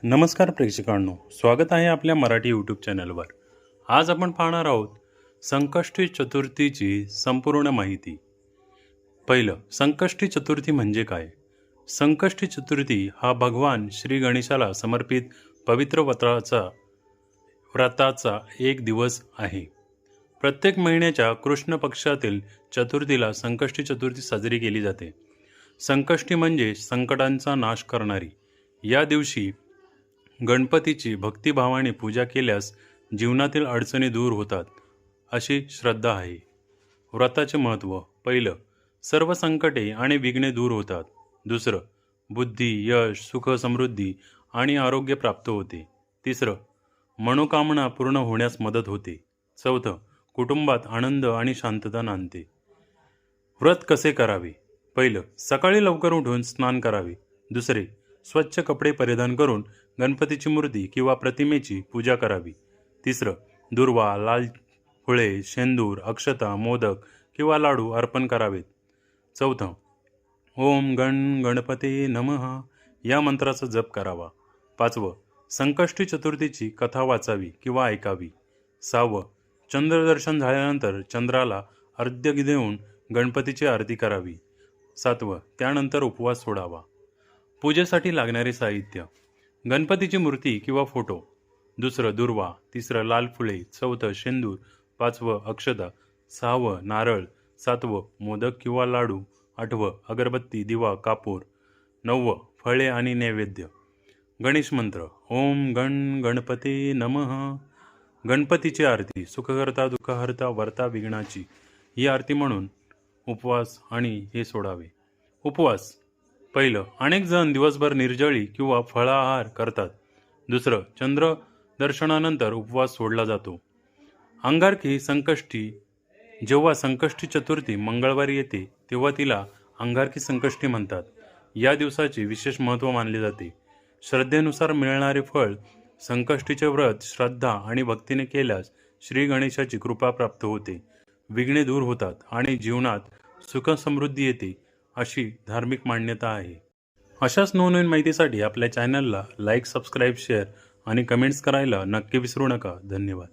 नमस्कार प्रेक्षकांनो, स्वागत आहे आपल्या मराठी यूट्यूब चॅनलवर। आज आपण पाहणार आहोत संकष्टी चतुर्थीची संपूर्ण माहिती। पहिलं, संकष्टी चतुर्थी म्हणजे काय? संकष्टी चतुर्थी हा भगवान श्री गणेशाला समर्पित पवित्र व्रताचा एक दिवस आहे। प्रत्येक महिन्याच्या कृष्ण पक्षातील चतुर्थीला संकष्टी चतुर्थी साजरी केली जाते। संकष्टी म्हणजे संकटांचा नाश करणारी। या दिवशी गणपतीची भक्तिभावाने पूजा केल्यास जीवनातील अडचणी दूर होतात अशी श्रद्धा आहे। व्रताचे महत्त्व: पहिलं, सर्व संकटे आणि विघ्ने दूर होतात। दुसरं, बुद्धी, यश, सुख, समृद्धी आणि आरोग्य प्राप्त होते। तिसरं, मनोकामना पूर्ण होण्यास मदत होते। चौथं, कुटुंबात आनंद आणि शांतता नांदते। व्रत कसे करावे? पहिलं, सकाळी लवकर उठून स्नान करावे। दुसरे, स्वच्छ कपडे परिधान करून गणपतीची मूर्ती किंवा प्रतिमेची पूजा करावी। तिसरं, दुर्वा, लाल फुले, शेंदूर, अक्षता, मोदक किंवा लाडू अर्पण करावेत। चौथं, ओम गणपते नमः या मंत्राचा जप करावा। पाचवं, संकष्टी चतुर्थीची कथा वाचावी किंवा ऐकावी। सहावं, चंद्रदर्शन झाल्यानंतर चंद्राला अर्घ्य देऊन गणपतीची आरती करावी। सातवं, त्यानंतर उपवास सोडावा। पूजेसाठी लागणारे साहित्य: गणपतीची मूर्ती किंवा फोटो। दुसरं, दुर्वा। तिसरं, लाल फुले। चौथं, शेंदूर। पाचवं, अक्षता। सहावं, नारळ। सातवं, मोदक किंवा लाडू। आठवं, अगरबत्ती, दिवा, कापूर। नववं, फळे आणि नैवेद्य। गणेश मंत्र: ओम गणपते नमः। गणपतीची आरती: सुखकर्ता दुःखहर्ता वरता विघ्नाची। ही आरती म्हणून उपवास आणि हे सोडावे। उपवास: पहिलं, अनेक जण दिवसभर निर्जळी किंवा फळाहार करतात। दुसरं, चंद्र दर्शनानंतर उपवास सोडला जातो। अंगारकी संकष्टी: जेव्हा संकष्टी चतुर्थी मंगळवारी येते तेव्हा तिला अंगारकी संकष्टी म्हणतात। या दिवसाचे विशेष महत्त्व मानले जाते। श्रद्धेनुसार मिळणारे फळ: संकष्टीचे व्रत श्रद्धा आणि भक्तीने केल्यास श्री गणेशाची कृपा प्राप्त होते, विघ्ने दूर होतात आणि जीवनात सुख समृद्धी येते अशी धार्मिक मान्यता आहे। अशाच नवनवीन माहितीसाठी आपल्या चॅनलला लाईक, सबस्क्राईब, शेअर आणि कमेंट्स करायला नक्की विसरू नका। धन्यवाद।